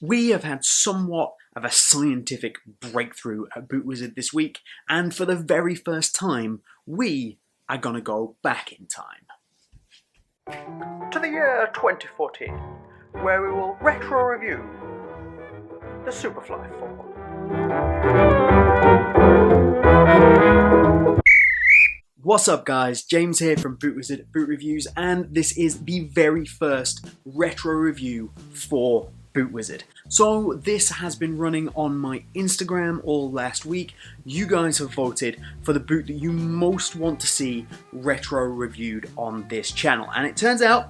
We have had somewhat of a scientific breakthrough at Boot Wizard this week, and for the very first time, we are gonna go back in time. To the year 2014, where we will retro review the Superfly IV. What's up guys, James here from Boot Wizard Boot Reviews, and this is the very first retro review for Boot Wizard. So this has been running on my Instagram all last week. You guys have voted for the boot that you most want to see retro reviewed on this channel, and it turns out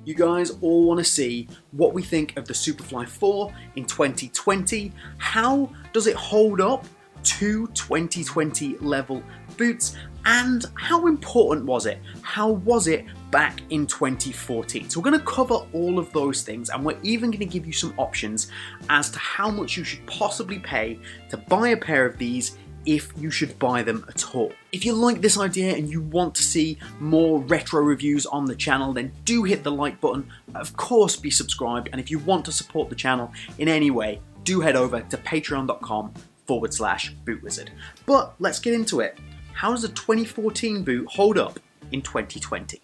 you guys all want to see what we think of the Superfly IV in 2020. How does it hold up to 2020 level boots, and how important was it? How was it back in 2014? So we're going to cover all of those things, and we're even going to give you some options as to how much you should possibly pay to buy a pair of these, if you should buy them at all. If you like this idea and you want to see more retro reviews on the channel, then do hit the like button. Of course, be subscribed, and if you want to support the channel in any way, do head over to patreon.com/bootwizard. But let's get into it. How does a 2014 boot hold up in 2020?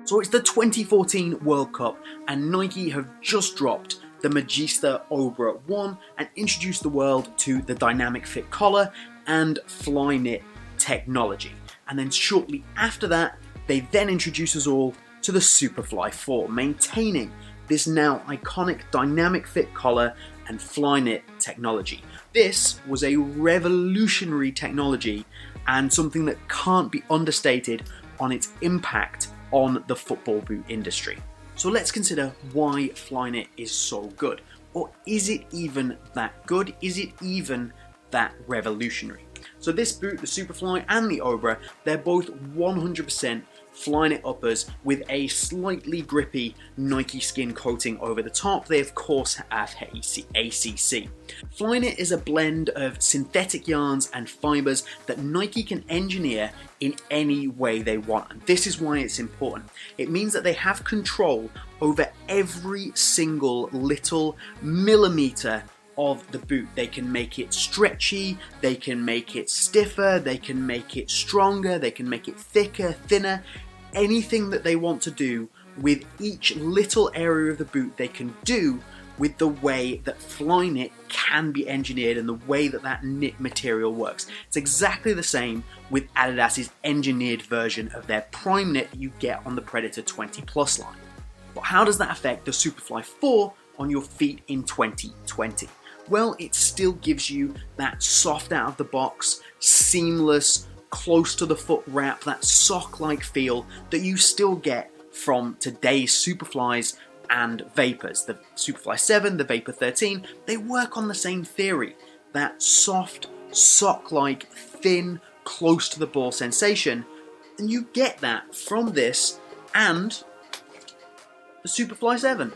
So it's the 2014 World Cup, and Nike have just dropped the Magista Obra 1 and introduced the world to the dynamic fit collar and Flyknit technology. And then shortly after that, they then introduce us all to the Superfly IV, maintaining this now iconic dynamic fit collar and Flyknit technology. This was a revolutionary technology and something that can't be understated on its impact on the football boot industry. So let's consider why Flyknit is so good. Or is it even that good? Is it even that revolutionary? So this boot, the Superfly and the Obra, they're both 100% Flyknit uppers with a slightly grippy Nike skin coating over the top. They of course have ACC. Flyknit is a blend of synthetic yarns and fibers that Nike can engineer in any way they want, and this is why it's important. It means that they have control over every single little millimeter of the boot. They can make it stretchy, they can make it stiffer, they can make it stronger, they can make it thicker, thinner. Anything that they want to do with each little area of the boot, they can do with the way that Flyknit can be engineered and the way that that knit material works. It's exactly the same with Adidas's engineered version of their Prime Knit that you get on the Predator 20 Plus line. But how does that affect the Superfly IV on your feet in 2020? Well, it still gives you that soft out of the box, seamless, close to the foot wrap, that sock-like feel that you still get from today's Superflies and Vapors. The Superfly VII, the Vapor 13, they work on the same theory. That soft, sock-like, thin, close to the ball sensation, and you get that from this and the Superfly VII.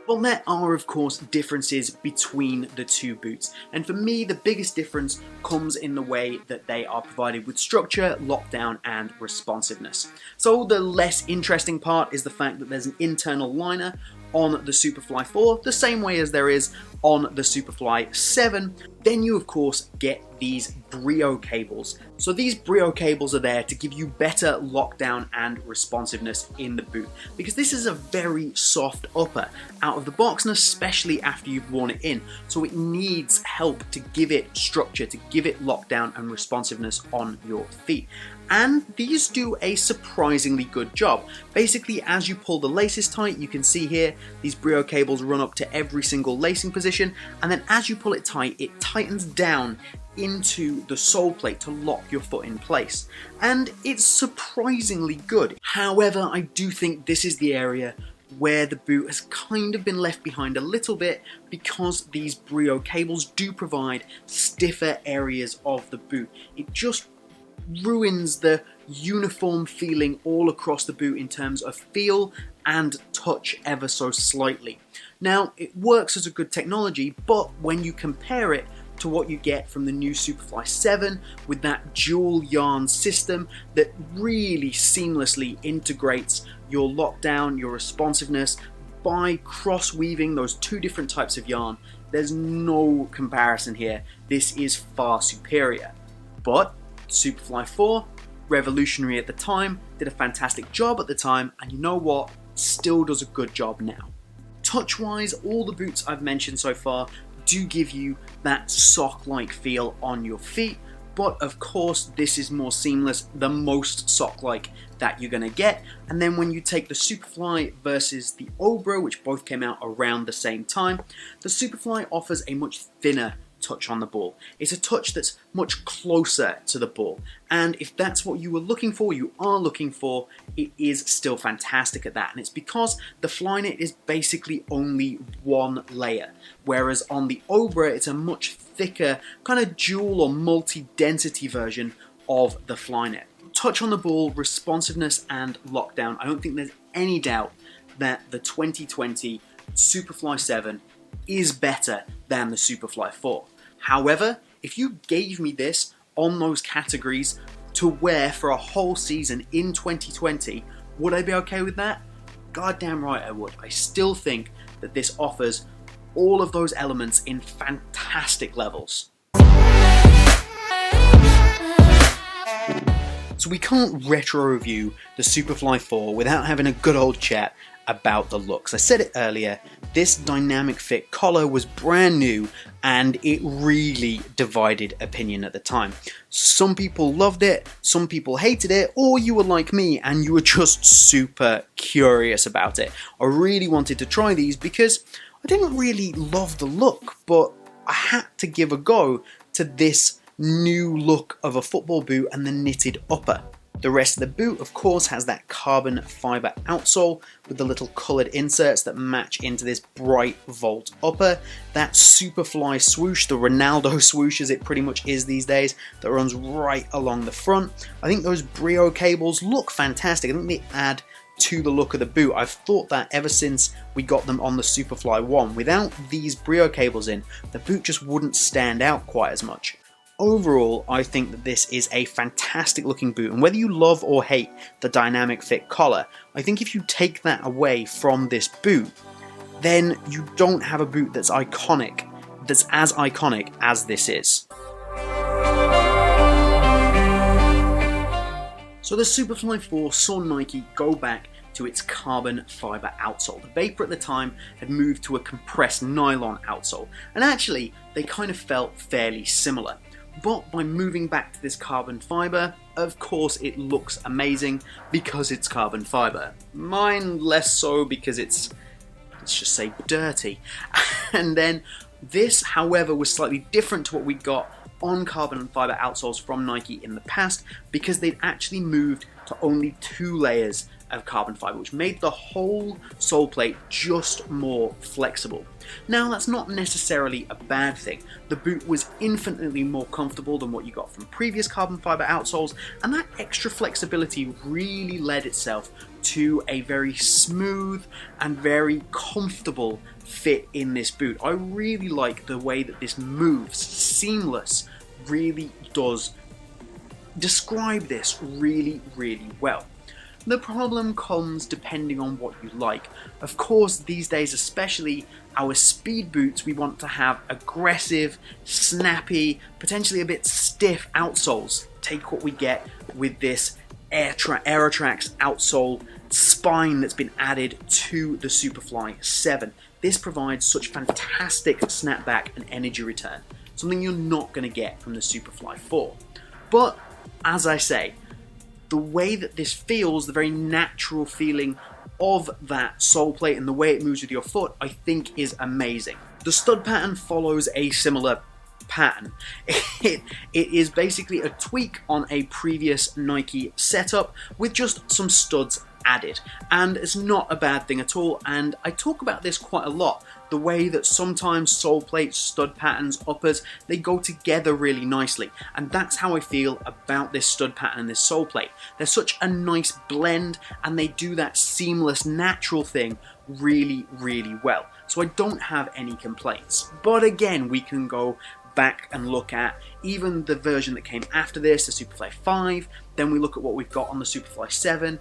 Well, there are of course differences between the two boots, and for me the biggest difference comes in the way that they are provided with structure, lockdown and responsiveness. So the less interesting part is the fact that there's an internal liner on the Superfly IV, the same way as there is on the Superfly VII. Then you of course get these Brio cables. So these Brio cables are there to give you better lockdown and responsiveness in the boot, because this is a very soft upper out of the box, and especially after you've worn it in. So it needs help to give it structure, to give it lockdown and responsiveness on your feet. And these do a surprisingly good job. Basically, as you pull the laces tight, you can see here, these Brio cables run up to every single lacing position, and then as you pull it tight, it tightens down into the sole plate to lock your foot in place. And it's surprisingly good. However, I do think this is the area where the boot has kind of been left behind a little bit, because these Brio cables do provide stiffer areas of the boot. It just ruins the uniform feeling all across the boot in terms of feel and touch ever so slightly. Now, it works as a good technology, but when you compare it to what you get from the new Superfly VII with that dual yarn system that really seamlessly integrates your lockdown, your responsiveness by cross-weaving those two different types of yarn. There's no comparison here. This is far superior. But Superfly IV, revolutionary at the time, did a fantastic job at the time, and you know what? Still does a good job now. Touch-wise, all the boots I've mentioned so far do give you that sock-like feel on your feet, but of course this is more seamless, the most sock-like that you're going to get. And then when you take the Superfly versus the Obra, which both came out around the same time, the Superfly offers a much thinner touch on the ball. It's a touch that's much closer to the ball, and if that's what you were looking for, you are looking for, it is still fantastic at that. And it's because the Flyknit is basically only one layer, whereas on the Obra it's a much thicker kind of dual or multi-density version of the Flyknit. Touch on the ball, responsiveness and lockdown, I don't think there's any doubt that the 2020 Superfly VII is better than the Superfly IV. However, if you gave me this on those categories to wear for a whole season in 2020, would I be okay with that? Goddamn right I would. I still think that this offers all of those elements in fantastic levels. So we can't retro review the Superfly IV without having a good old chat about the looks. I said it earlier, this dynamic fit collar was brand new and it really divided opinion at the time. Some people loved it, some people hated it, or you were like me and you were just super curious about it. I really wanted to try these because I didn't really love the look, but I had to give a go to this new look of a football boot and the knitted upper. The rest of the boot, of course, has that carbon fibre outsole with the little coloured inserts that match into this bright Volt upper. That Superfly swoosh, the Ronaldo swoosh as it pretty much is these days, that runs right along the front. I think those Brio cables look fantastic. I think they add to the look of the boot. I've thought that ever since we got them on the Superfly I. Without these Brio cables in, the boot just wouldn't stand out quite as much. Overall, I think that this is a fantastic looking boot, and whether you love or hate the dynamic fit collar, I think if you take that away from this boot, then you don't have a boot that's iconic, that's as iconic as this is. So the Superfly IV saw Nike go back to its carbon fibre outsole. The Vapor at the time had moved to a compressed nylon outsole, and actually they kind of felt fairly similar. But by moving back to this carbon fibre, of course it looks amazing because it's carbon fibre. Mine less so because it's, let's just say, dirty. And then this, however, was slightly different to what we got on carbon fibre outsoles from Nike in the past, because they'd actually moved to only 2 layers of carbon fibre, which made the whole sole plate just more flexible. Now, that's not necessarily a bad thing. The boot was infinitely more comfortable than what you got from previous carbon fibre outsoles, and that extra flexibility really led itself to a very smooth and very comfortable fit in this boot. I really like the way that this moves, seamless, really does describe this really, really well. The problem comes depending on what you like. Of course, these days, especially our speed boots, we want to have aggressive, snappy, potentially a bit stiff outsoles. Take what we get with this Aerotrax outsole spine that's been added to the Superfly VII. This provides such fantastic snapback and energy return, something you're not going to get from the Superfly IV. But, as I say, the way that this feels, the very natural feeling of that sole plate and the way it moves with your foot, I think is amazing. The stud pattern follows a similar pattern. It is basically a tweak on a previous Nike setup with just some studs added. And it's not a bad thing at all, and I talk about this quite a lot. The way that sometimes sole plates, stud patterns, uppers, they go together really nicely. And that's how I feel about this stud pattern and this sole plate. They're such a nice blend, and they do that seamless, natural thing really, really well. So I don't have any complaints. But again, we can go back and look at even the version that came after this, the Superfly V, then we look at what we've got on the Superfly VII.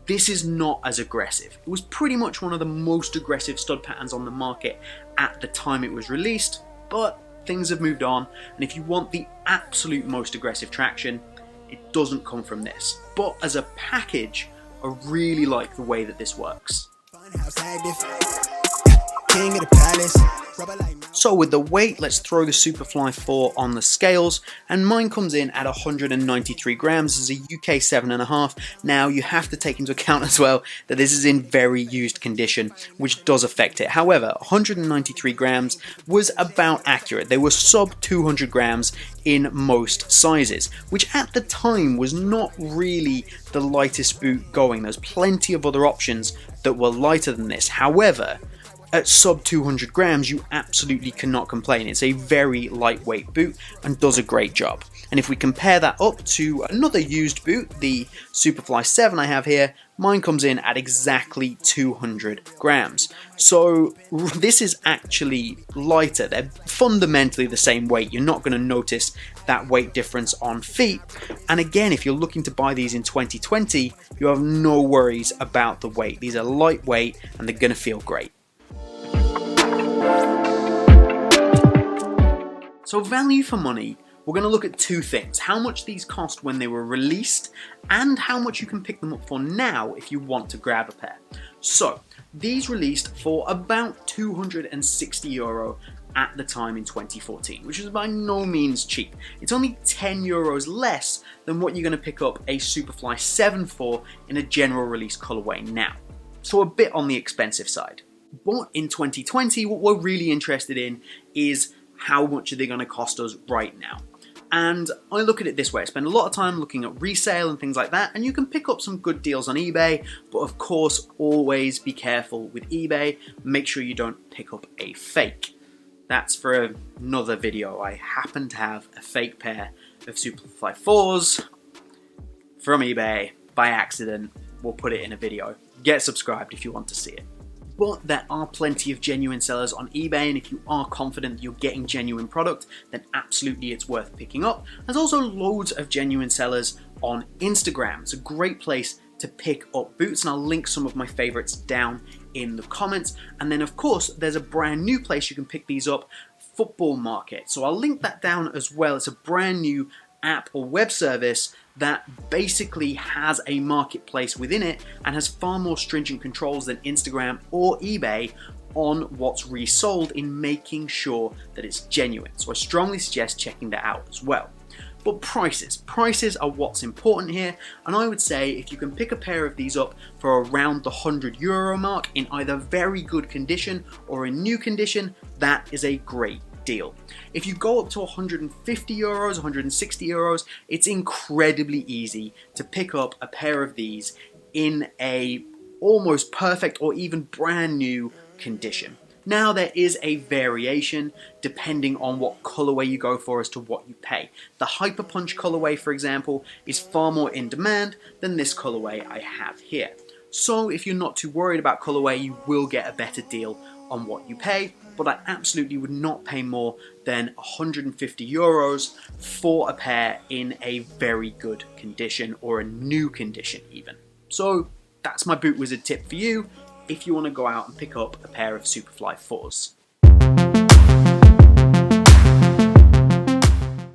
This is not as aggressive. It was pretty much one of the most aggressive stud patterns on the market at the time it was released, but things have moved on, and if you want the absolute most aggressive traction, it doesn't come from this. But as a package, I really like the way that this works. So with the weight, let's throw the Superfly IV on the scales, and mine comes in at 193 grams. This is a UK 7.5. Now you have to take into account as well that this is in very used condition, which does affect it. However, 193 grams was about accurate. They were sub 200 grams in most sizes, which at the time was not really the lightest boot going. There's plenty of other options that were lighter than this. However, at sub 200 grams, you absolutely cannot complain. It's a very lightweight boot and does a great job. And if we compare that up to another used boot, the Superfly VII I have here, mine comes in at exactly 200 grams. So this is actually lighter. They're fundamentally the same weight. You're not going to notice that weight difference on feet. And again, if you're looking to buy these in 2020, you have no worries about the weight. These are lightweight and they're going to feel great. So value for money, we're going to look at two things. How much these cost when they were released, and how much you can pick them up for now if you want to grab a pair. So these released for about €260 at the time in 2014, which is by no means cheap. It's only €10 less than what you're going to pick up a Superfly VII for in a general release colorway now. So a bit on the expensive side. But in 2020, what we're really interested in is how much are they going to cost us right now. And I look at it this way. I spend a lot of time looking at resale and things like that, and you can pick up some good deals on eBay, but of course always be careful with eBay. Make sure you don't pick up a fake. That's for another video. I happen to have a fake pair of Superfly IVs from eBay by accident. We'll put it in a video. Get subscribed if you want to see it. But there are plenty of genuine sellers on eBay, and if you are confident that you're getting genuine product, then absolutely it's worth picking up. There's also loads of genuine sellers on Instagram. It's a great place to pick up boots, and I'll link some of my favorites down in the comments. And then of course, there's a brand new place you can pick these up, Football Market. So I'll link that down as well. It's a brand new app or web service that basically has a marketplace within it and has far more stringent controls than Instagram or eBay on what's resold in making sure that it's genuine. So I strongly suggest checking that out as well. But prices are what's important here, and I would say if you can pick a pair of these up for around the €100 mark in either very good condition or in new condition, that is a great deal. If you go up to €150, €160, it's incredibly easy to pick up a pair of these in a almost perfect or even brand new condition. Now there is a variation depending on what colorway you go for as to what you pay. The Hyper Punch colorway, for example, is far more in demand than this colorway I have here. So if you're not too worried about colorway, you will get a better deal on what you pay, but I absolutely would not pay more than €150 for a pair in a very good condition or a new condition even. So that's my Boot Wizard tip for you if you want to go out and pick up a pair of Superfly IVs.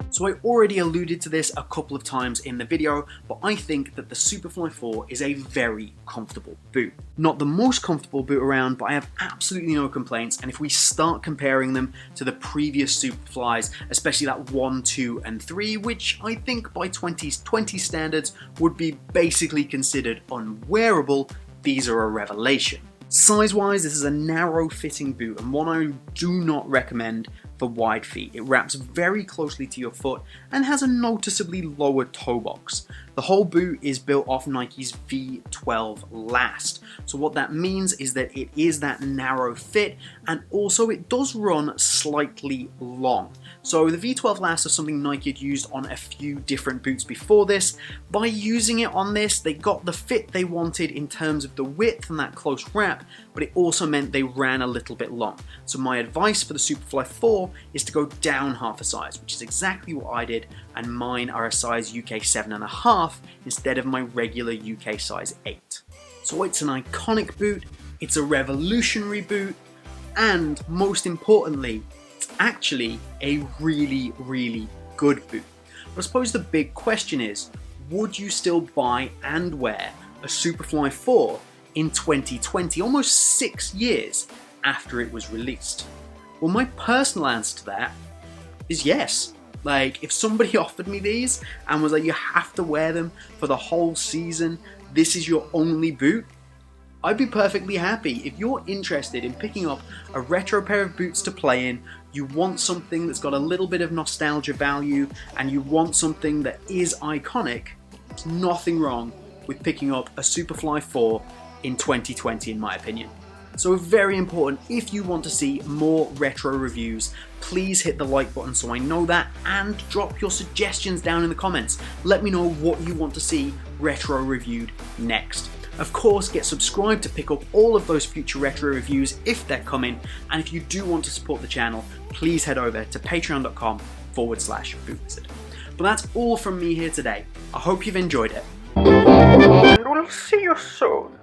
So I already alluded to this a couple of times in the video, but I think that the Superfly IV is a very comfortable boot. Not the most comfortable boot around, but I have absolutely no complaints, and if we start comparing them to the previous Superflies, especially that 1, 2, and 3, which I think by 2020 standards would be basically considered unwearable, these are a revelation. Size-wise, this is a narrow-fitting boot and one I do not recommend for wide feet. It wraps very closely to your foot and has a noticeably lower toe box. The whole boot is built off Nike's V12 last. So what that means is that it is that narrow fit, and also it does run slightly long. So the V12 last is something Nike had used on a few different boots before this. By using it on this, they got the fit they wanted in terms of the width and that close wrap, but it also meant they ran a little bit long. So my advice for the Superfly IV is to go down half a size, which is exactly what I did, and mine are a size UK 7.5 instead of my regular UK size 8. So it's an iconic boot, it's a revolutionary boot, and most importantly, it's actually a really, really good boot. But I suppose the big question is, would you still buy and wear a Superfly IV in 2020, almost 6 years after it was released? Well, my personal answer to that is yes. Like, if somebody offered me these and was like, you have to wear them for the whole season, this is your only boot, I'd be perfectly happy. If you're interested in picking up a retro pair of boots to play in, you want something that's got a little bit of nostalgia value, and you want something that is iconic, there's nothing wrong with picking up a Superfly IV in 2020, in my opinion. So very important, if you want to see more retro reviews, please hit the like button so I know that, and drop your suggestions down in the comments. Let me know what you want to see retro reviewed next. Of course, get subscribed to pick up all of those future retro reviews if they're coming, and if you do want to support the channel, please head over to patreon.com/bootwizard. But that's all from me here today. I hope you've enjoyed it, and we'll see you soon.